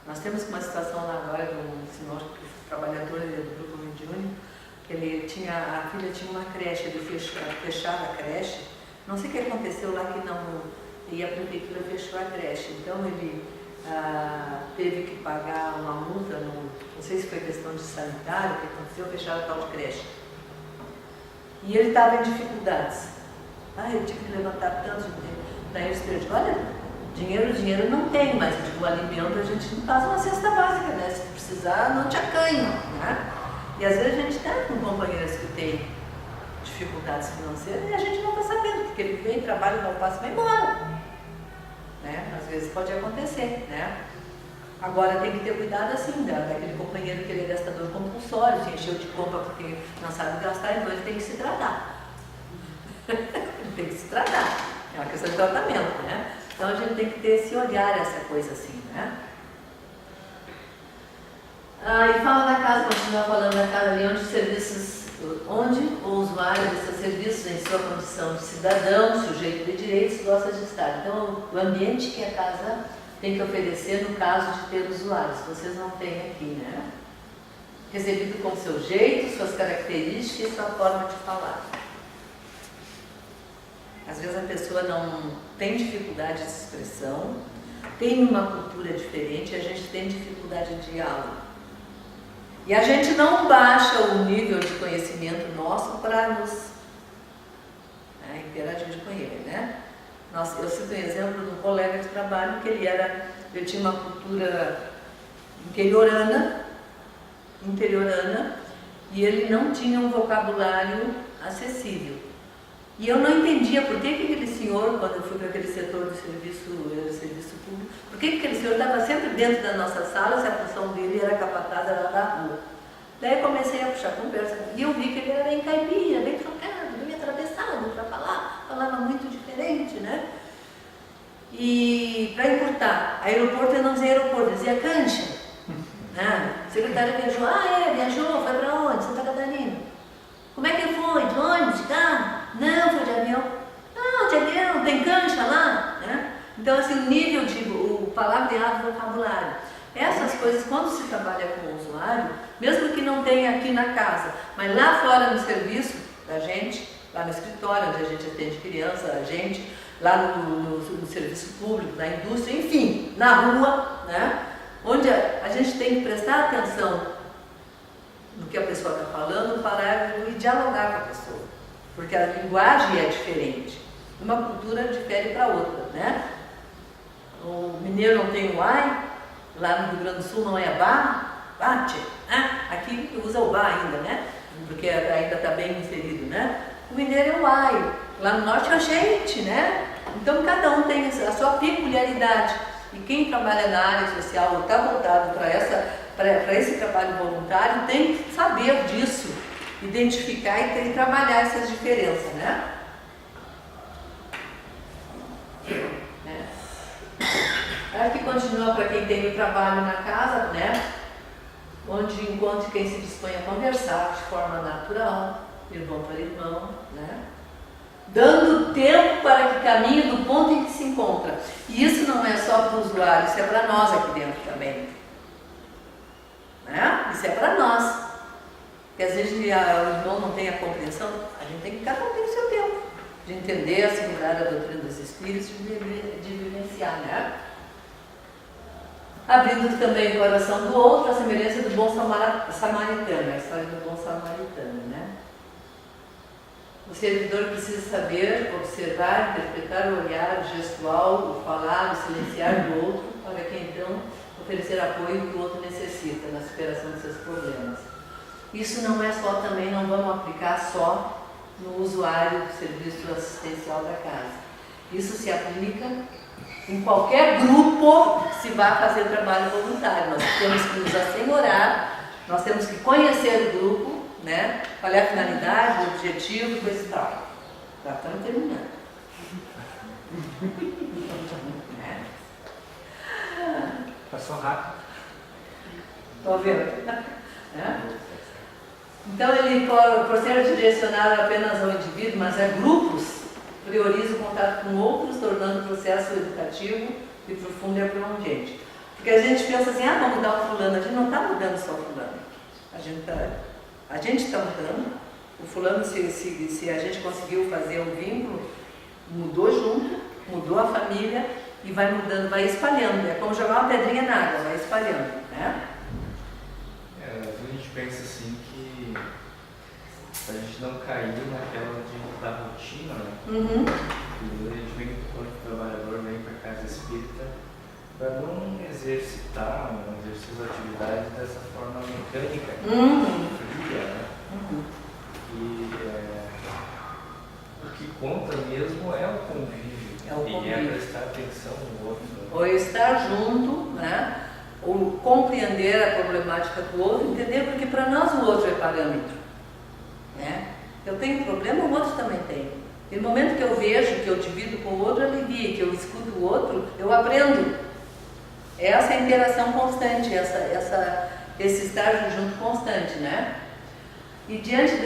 Nós temos uma situação lá agora de um senhor trabalhador do grupo mediúnico, que a filha tinha uma creche, ele fechava a creche. Não sei o que aconteceu lá e a prefeitura fechou a creche. Então ele teve que pagar uma multa, não sei se foi questão de sanitário, que aconteceu, fecharam a tal de creche. E ele estava em dificuldades. Eu tive que levantar tanto dinheiro. Daí eu disse, olha, dinheiro não tem, mas o alimento a gente não faz uma cesta básica, né? Se precisar, não te acanha, né? E às vezes a gente está com companheiros que têm dificuldades financeiras e a gente não está sabendo, porque ele vem, trabalha, não passa e vai embora. Né? Às vezes pode acontecer, né? Agora tem que ter cuidado assim, daquele companheiro que ele é gastador compulsório, se encheu de compra porque não sabe gastar, então ele tem que se tratar. Ele tem que se tratar. É uma questão de tratamento, né? Então a gente tem que ter esse olhar, essa coisa assim, né? E fala da casa, continua falando da casa ali, onde o usuário desses serviços, em sua condição de cidadão, sujeito de direitos, gosta de estar. Então, o ambiente que a casa tem que oferecer no caso de ter usuários, vocês não têm aqui, né? Recebido com seu jeito, suas características e sua forma de falar. Às vezes a pessoa não tem dificuldade de expressão, tem uma cultura diferente e a gente tem dificuldade de diálogo. E a gente não baixa o nível de conhecimento nosso para nos interagir com ele, né? Eu cito um exemplo de um colega de trabalho que ele tinha uma cultura interiorana, e ele não tinha um vocabulário acessível. E eu não entendia por que aquele senhor, quando eu fui para aquele setor do serviço público, por que aquele senhor estava sempre dentro da nossa sala, se a função dele era capataz lá da rua. Daí eu comecei a puxar conversa e eu vi que ele era bem caipira, bem trocado, bem atravessado para falar, falava muito diferente, né? E para encurtar, aeroporto eu não dizia aeroporto, eu dizia cancha. O secretário viajou, viajou, foi para onde? Santa Catarina. Como é que foi? De ônibus, de carro? Não, foi de avião. Não, de avião, tem cancha lá, né? Então, assim, o nível de o palavreado, vocabulário. Essas coisas, quando se trabalha com o usuário, mesmo que não tenha aqui na casa, mas lá fora no serviço da gente, lá no escritório, onde a gente atende criança, a gente, lá no serviço público, na indústria, enfim, na rua, né? Onde a gente tem que prestar atenção no que a pessoa está falando, parar e dialogar com a pessoa. Porque a linguagem é diferente. Uma cultura difere para outra, né? O mineiro não tem o ai, lá no Rio Grande do Sul não é ba, bate, né? Aqui usa o ba ainda, né? Porque ainda está bem inserido, né? O mineiro é o ai, lá no norte é a gente, né? Então cada um tem a sua peculiaridade. E quem trabalha na área social ou está voltado para esse trabalho voluntário tem que saber disso, identificar e trabalhar essas diferenças, né? Aqui continua para quem tem o trabalho na casa, né? Onde encontre quem se dispõe a conversar de forma natural, irmão para irmão, né? Dando tempo para que caminhe do ponto em que se encontra. E isso não é só para o usuário, isso é para nós aqui dentro também. Né? Isso é para nós. Porque às vezes o irmão não tem a compreensão, a gente tem que cada um tem o seu tempo de entender, assimilar a doutrina dos espíritos, de vivenciar, né? Abrindo também o coração do outro, a semelhança do bom samaritano, a história do bom samaritano, né? O servidor precisa saber observar, interpretar o olhar, o gestual, o falar, o silenciar do outro, para que então oferecer apoio que o outro necessita na superação de seus problemas. Isso não é só também, não vamos aplicar só no usuário do serviço assistencial da casa. Isso se aplica em qualquer grupo que se vá fazer trabalho voluntário. Nós temos que nos assenhorar, nós temos que conhecer o grupo, né? Qual é a finalidade, o objetivo, coisa e tal. Já estamos terminando. Passou rápido. Estou vendo. Então, ele, por ser direcionado apenas ao indivíduo, mas a grupos, prioriza o contato com outros, tornando o processo educativo e profundo e abrangente. Porque a gente pensa assim, vamos mudar o fulano. A gente não está mudando só o fulano. A gente está mudando. O fulano, se a gente conseguiu fazer um vínculo, mudou junto, mudou a família e vai mudando, vai espalhando. É como jogar uma pedrinha na água, vai espalhando, né? A gente pensa assim que a gente não cair naquela da rotina, né? Uhum. E a gente vem, quando o trabalhador vem para a casa espírita, para não exercitar, não exercer as atividades dessa forma mecânica, fria, né? E o que conta mesmo é o convívio, e é prestar atenção no outro. Ou estar junto, né? Ou compreender a problemática do outro, entender porque para nós o outro é parâmetro, né? Eu tenho problema, o outro também tem. E no momento que eu vejo, que eu divido com o outro, alivia, que eu escuto o outro, eu aprendo. Essa é a interação constante, esse estar junto constante, né? E diante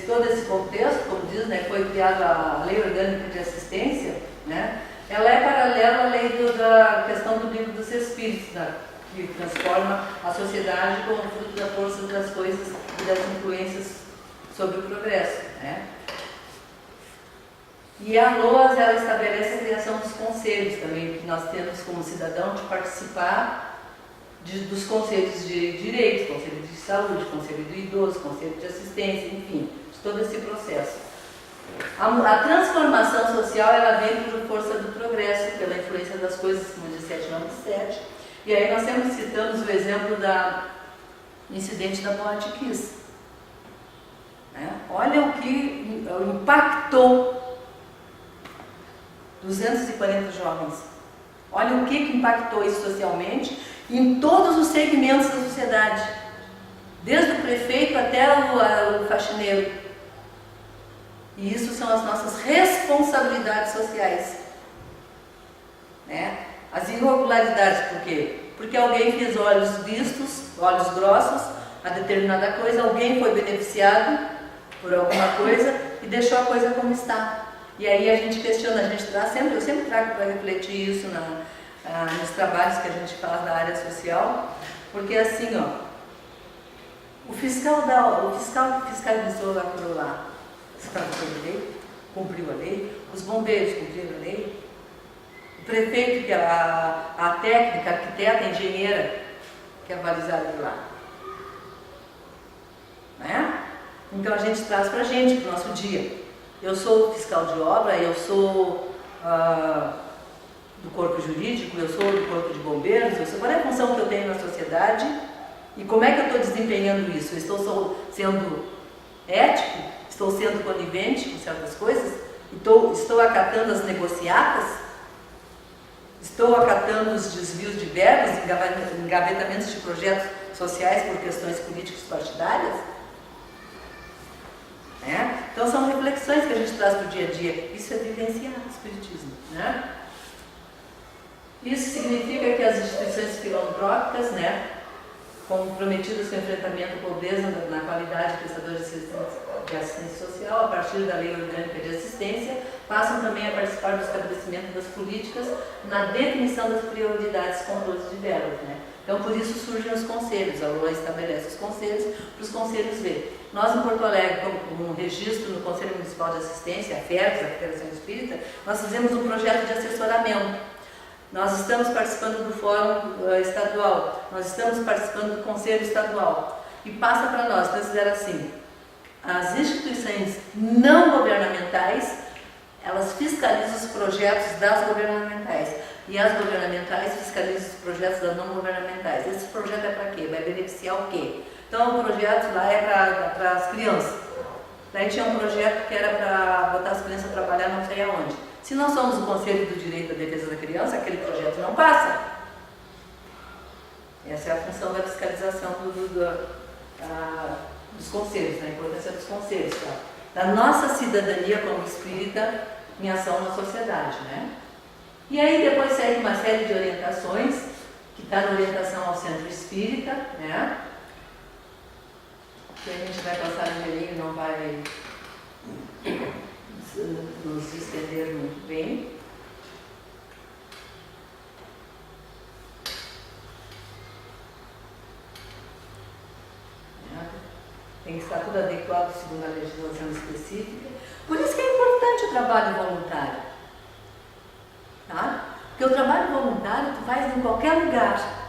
todo esse contexto, como diz, né, foi criada a Lei Orgânica de Assistência, né? Ela é paralela à lei da questão do livro dos Espíritos, né, que transforma a sociedade como fruto da força das coisas e das influências sobre o progresso, né? E a LOAS, ela estabelece a criação dos conselhos também, que nós temos como cidadão de participar dos conselhos de direitos, conselho de saúde, conselho do idoso, conselho de assistência, enfim, de todo esse processo. A transformação social, ela vem por força do progresso, pela influência das coisas, como diz 797. E aí nós sempre citamos o exemplo do incidente da Boate Kiss. Né? Olha o que impactou 240 jovens. Olha o que impactou isso socialmente em todos os segmentos da sociedade, desde o prefeito até o faxineiro. E isso são as nossas responsabilidades sociais, né? As irregularidades, por quê? Porque alguém fez olhos vistos, olhos grossos a determinada coisa, alguém foi beneficiado por alguma coisa e deixou a coisa como está. E aí a gente questiona, eu sempre trago para refletir isso nos trabalhos que a gente faz da área social, porque assim, ó, o fiscal que fiscalizou aquilo lá, estava a lei, cumpriu a lei, os bombeiros cumpriram a lei, o prefeito, que é a técnica, a arquiteta, a engenheira, que avalizaram aquilo lá. Né? Então a gente traz para a gente, para o nosso dia. Eu sou fiscal de obra, eu sou do corpo jurídico, eu sou do corpo de bombeiros, qual é a função que eu tenho na sociedade e como é que eu estou desempenhando isso? Eu estou sendo ético? Estou sendo conivente com certas coisas? Estou acatando as negociatas? Estou acatando os desvios de verbas, engavetamentos de projetos sociais por questões políticas partidárias? Né? Então são reflexões que a gente traz para o dia a dia. Isso é vivenciar o espiritismo, né? Isso significa que as instituições filantrópicas, né, comprometidas com o enfrentamento à pobreza na qualidade de prestadores de assistência social, a partir da Lei Orgânica de Assistência, passam também a participar do estabelecimento das políticas na definição das prioridades com controles de verbas, né? Então, por isso surgem os conselhos. A LOA estabelece os conselhos para os conselhos ver. Nós, em Porto Alegre, como um registro no Conselho Municipal de Assistência, a FERGS, a Federação Espírita, nós fizemos um projeto de assessoramento. Nós estamos participando do Fórum Estadual, nós estamos participando do Conselho Estadual. E passa para nós, então fizeram assim, as instituições não governamentais, elas fiscalizam os projetos das governamentais. E as governamentais fiscalizam os projetos das não governamentais. Esse projeto é para quê? Vai beneficiar o quê? Então o projeto lá é para as crianças. Daí tinha um projeto que era para botar as crianças a trabalhar não sei aonde. Se nós somos o Conselho do Direito à Defesa da Criança, aquele projeto não passa. Essa é a função da fiscalização dos conselhos, a importância dos conselhos, tá? Da nossa cidadania como espírita em ação na sociedade, né? E aí depois segue uma série de orientações, que está na orientação ao centro espírita, né? Que a gente vai passar no meio e não vai nos estender muito bem. Tem que estar tudo adequado segundo a legislação específica. Por isso que é importante o trabalho voluntário. Tá? Porque o trabalho voluntário tu faz em qualquer lugar.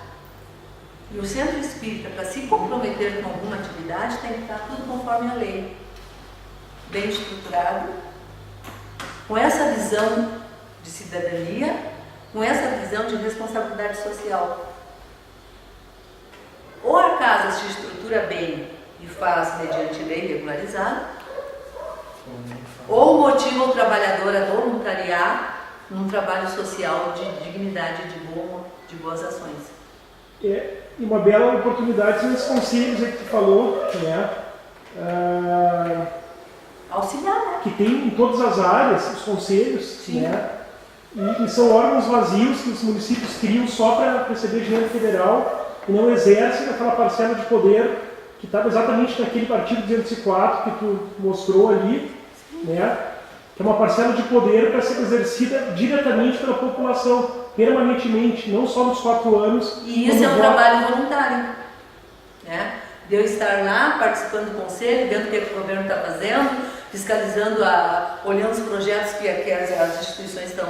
E o centro espírita, para se comprometer com alguma atividade, tem que estar tudo conforme a lei. Bem estruturado, com essa visão de cidadania, com essa visão de responsabilidade social. Ou a casa se estrutura bem e faz mediante lei regularizada, ou motiva o trabalhador a voluntariar num trabalho social de dignidade, de boas ações. E uma bela oportunidade nesses conselhos aí que tu falou, né? auxiliar, né? que tem em todas as áreas, os conselhos, Sim. né? E são órgãos vazios que os municípios criam só para receber dinheiro federal e não exercem aquela parcela de poder que estava exatamente naquele artigo 204 que tu mostrou ali, né? Que é uma parcela de poder para ser exercida diretamente pela população, permanentemente, não só nos 4 anos. E isso é um trabalho voluntário, né? De eu estar lá participando do conselho, vendo o que o governo está fazendo, fiscalizando, olhando os projetos que as instituições estão...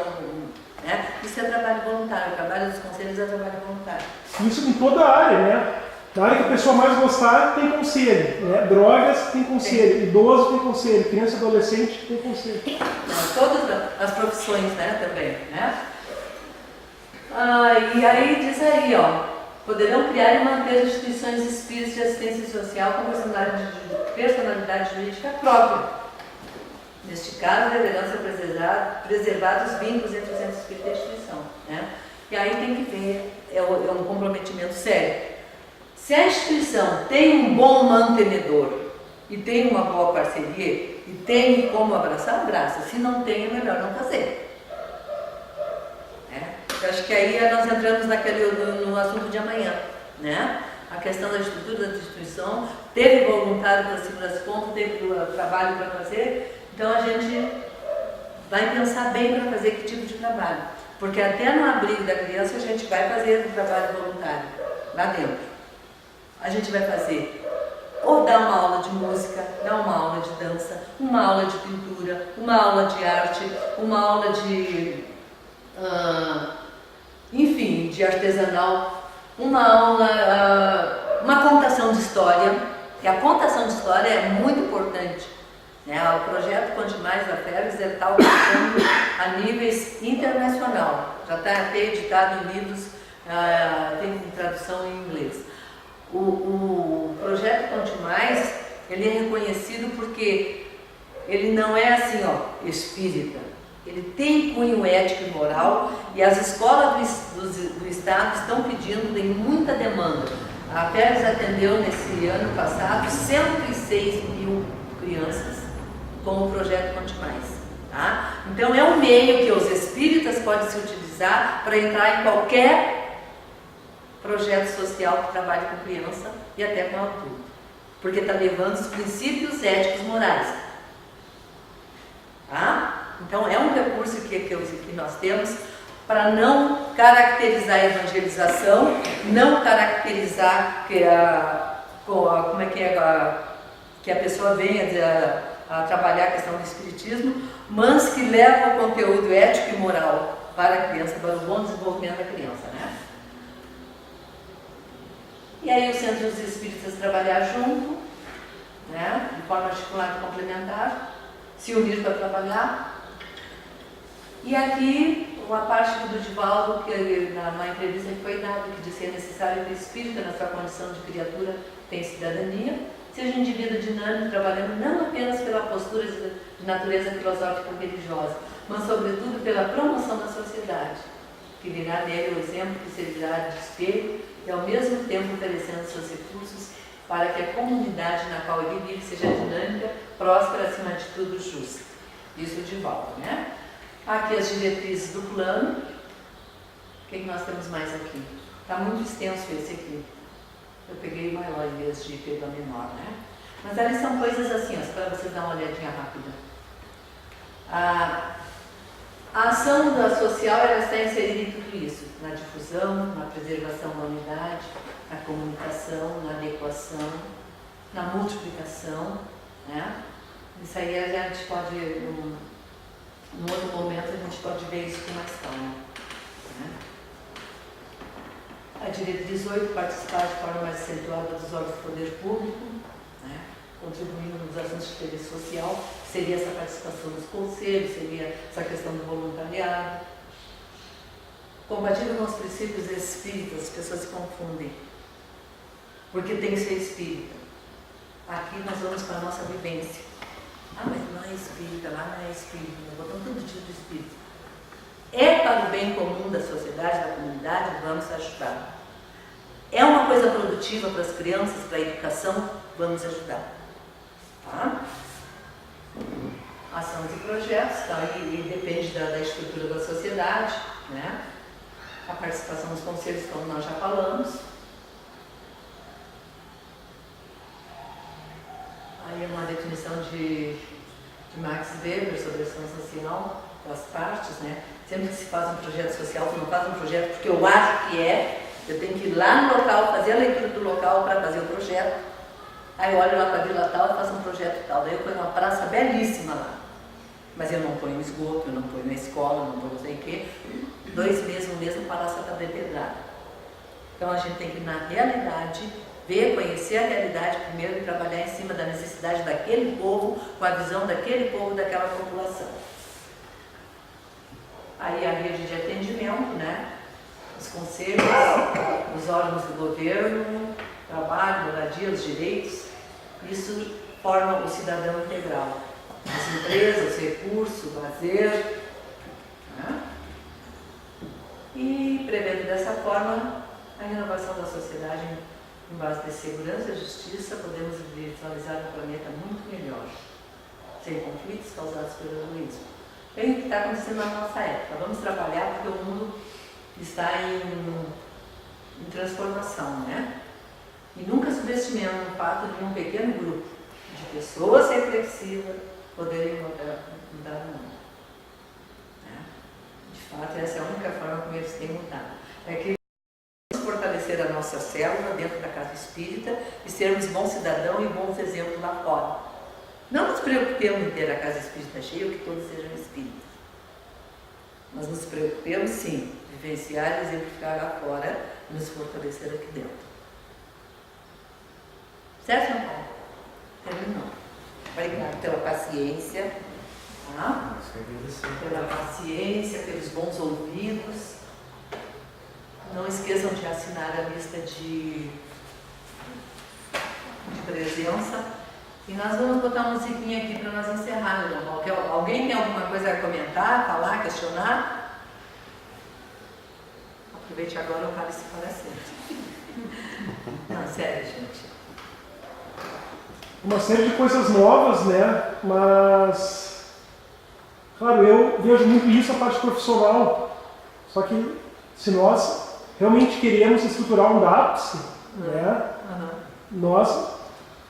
Né? Isso é trabalho voluntário, o trabalho dos conselhos é trabalho voluntário. Isso em toda a área, né? Na área que a pessoa mais gostar, tem conselho. Né? Drogas, tem conselho. Idoso, tem conselho. Criança e adolescente, tem conselho. Todas as profissões, né, também, né? E aí diz aí, ó, poderão criar e manter instituições espíritas de assistência social com personalidade jurídica própria. Neste caso, deverão ser preservados os vínculos entre o centro espírita e a instituição, né? E aí tem que ver, é um comprometimento sério. Se a instituição tem um bom mantenedor e tem uma boa parceria e tem como abraçar, abraça. Se não tem, é melhor não fazer. Eu acho que aí nós entramos no assunto de amanhã, né? A questão da estrutura da instituição, teve voluntário para segurar esse ponto, teve trabalho para fazer, então a gente vai pensar bem para fazer que tipo de trabalho. Porque até no abrigo da criança a gente vai fazer um trabalho voluntário lá dentro. A gente vai fazer ou dar uma aula de música, dar uma aula de dança, uma aula de pintura, uma aula de arte, uma aula de, enfim, de artesanal, uma aula, uma contação de história, e a contação de história é muito importante. Né? O projeto Conte Mais da FERGS está alcançando a níveis internacional, já está até editado em livros, tem tradução em inglês. O projeto Conte Mais, ele é reconhecido porque ele não é assim, ó, espírita. Ele tem cunho ético e moral e as escolas do Estado estão pedindo, tem muita demanda. A FERGS atendeu nesse ano passado 106 mil crianças com o projeto Conte Mais. Tá? Então é um meio que os espíritas podem se utilizar para entrar em qualquer projeto social que trabalhe com criança e até com adulto, porque está levando os princípios éticos morais. Tá? Então é um recurso que nós temos para não caracterizar a evangelização, não caracterizar que a pessoa venha a trabalhar a questão do espiritismo, mas que leva o conteúdo ético e moral para a criança, para o bom desenvolvimento da criança, né? E aí os centros espíritas trabalhar junto, né, de forma articulada e complementar, se unir para trabalhar. E aqui uma parte do Divaldo, que na entrevista que foi dada, que disse que é necessário que o espírita, na sua condição de criatura, tenha cidadania, seja um indivíduo dinâmico, trabalhando não apenas pela postura de natureza filosófica ou religiosa, mas sobretudo pela promoção da sociedade, que virá nele o exemplo que servirá de espelho e ao mesmo tempo oferecendo seus recursos para que a comunidade na qual ele vive seja dinâmica, próspera, acima de tudo justa. Isso de volta, né? Aqui as diretrizes do plano. O que nós temos mais aqui? Está muito extenso esse aqui. Eu peguei o maior em vez de pegar o menor, né? Mas ali são coisas assim, para vocês darem uma olhadinha rápida. A ação social ela está inserida em tudo isso, na difusão, na preservação da unidade, na comunicação, na adequação, na multiplicação, né? Isso aí a gente pode, num outro momento, a gente pode ver isso com mais calma, né? A diretriz 8, participar de forma mais acentuada dos órgãos do poder público, né? Contribuindo nos assuntos de interesse social, seria essa participação dos conselhos, seria essa questão do voluntariado. Compatível com os princípios espíritas, as pessoas se confundem, porque tem que ser espírita. Aqui nós vamos para a nossa vivência. Mas não é espírita, lá não é espírita, nós botamos todo tipo de espírito. É para o bem comum da sociedade, da comunidade, vamos ajudar. É uma coisa produtiva para as crianças, para a educação, vamos ajudar. Tá? ações e projetos, então, e depende da estrutura da sociedade, né? A participação dos conselhos, como nós já falamos. Aí é uma definição de Max Weber sobre ação social das partes, né? Sempre que se faz um projeto social, tu não faz um projeto porque eu acho que eu tenho que ir lá no local, fazer a leitura do local para fazer o projeto. Aí eu olho lá para a vila tal e faço um projeto tal. Daí eu ponho uma praça belíssima lá. Mas eu não ponho esgoto, eu não ponho na escola, não ponho não sei o quê. 2 meses, um mês, a praça está depedrada. Então a gente tem que ir na realidade, ver, conhecer a realidade primeiro e trabalhar em cima da necessidade daquele povo, com a visão daquele povo, daquela população. Aí a rede de atendimento, né? Os conselhos, os órgãos do governo, trabalho, moradia, os direitos, isso forma o cidadão integral. As empresas, recursos, lazer, né? E prevendo dessa forma a renovação da sociedade em base de segurança e justiça, podemos visualizar um planeta muito melhor, sem conflitos causados pelo egoísmo. Bem o que está acontecendo na nossa época. Vamos trabalhar porque o mundo está em transformação, né? E nunca subestimando o fato de um pequeno grupo de pessoas reflexivas poderem mudar o mundo. Né? De fato, essa é a única forma como eles têm mudado. É que vamos fortalecer a nossa célula dentro da casa espírita e sermos bons cidadãos e bons exemplos lá fora. Não nos preocupemos em ter a casa espírita cheia ou que todos sejam espíritas. Mas nos preocupemos, sim, vivenciar e exemplificar lá fora e nos fortalecer aqui dentro. Certo, João Paulo? Terminou. Obrigada pela paciência, tá? Pela paciência, pelos bons ouvidos. Não esqueçam de assinar a lista de presença. E nós vamos botar uma musiquinha aqui para nós encerrar, João Paulo. Alguém tem alguma coisa a comentar, falar, questionar? Aproveite agora o cálice para sempre. Não, sério, gente. Uma série de coisas novas, né? Mas, claro, eu vejo muito isso a parte profissional. Só que se nós realmente queremos estruturar um DAPS, né? Nós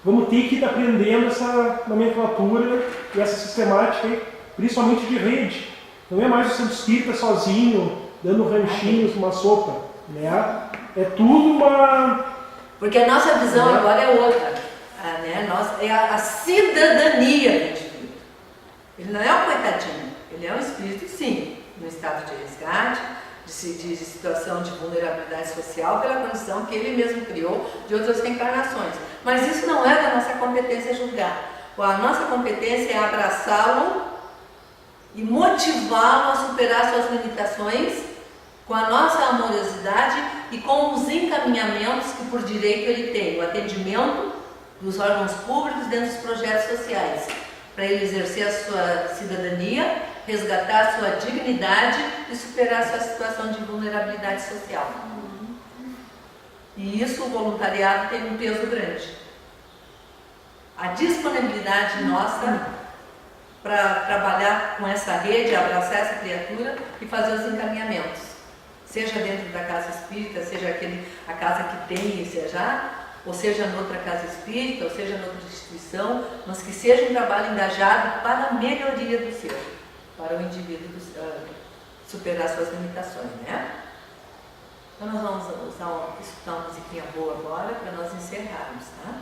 vamos ter que ir aprendendo essa nomenclatura e essa sistemática, principalmente de rede. Não é mais o centro espírita sozinho, dando ranchinhos, uma sopa, né? É tudo uma... Porque a nossa visão agora é outra. Né? É a cidadania do indivíduo. Ele não é um coitadinho, ele é um espírito, sim, no estado de resgate, de situação de vulnerabilidade social, pela condição que ele mesmo criou de outras reencarnações. Mas isso não é da nossa competência julgar. A nossa competência é abraçá-lo e motivá-lo a superar suas limitações com a nossa amorosidade e com os encaminhamentos que por direito ele tem, o atendimento dos órgãos públicos dentro dos projetos sociais, para ele exercer a sua cidadania, resgatar a sua dignidade e superar a sua situação de vulnerabilidade social. E isso, o voluntariado tem um peso grande. A disponibilidade nossa para trabalhar com essa rede, abraçar essa criatura e fazer os encaminhamentos. Seja dentro da casa espírita, seja a casa que tem ou seja noutra casa espírita, ou seja noutra instituição, mas que seja um trabalho engajado para a melhoria do ser, para o indivíduo superar suas limitações, né? Então nós vamos escutar uma musiquinha boa agora para nós encerrarmos, tá?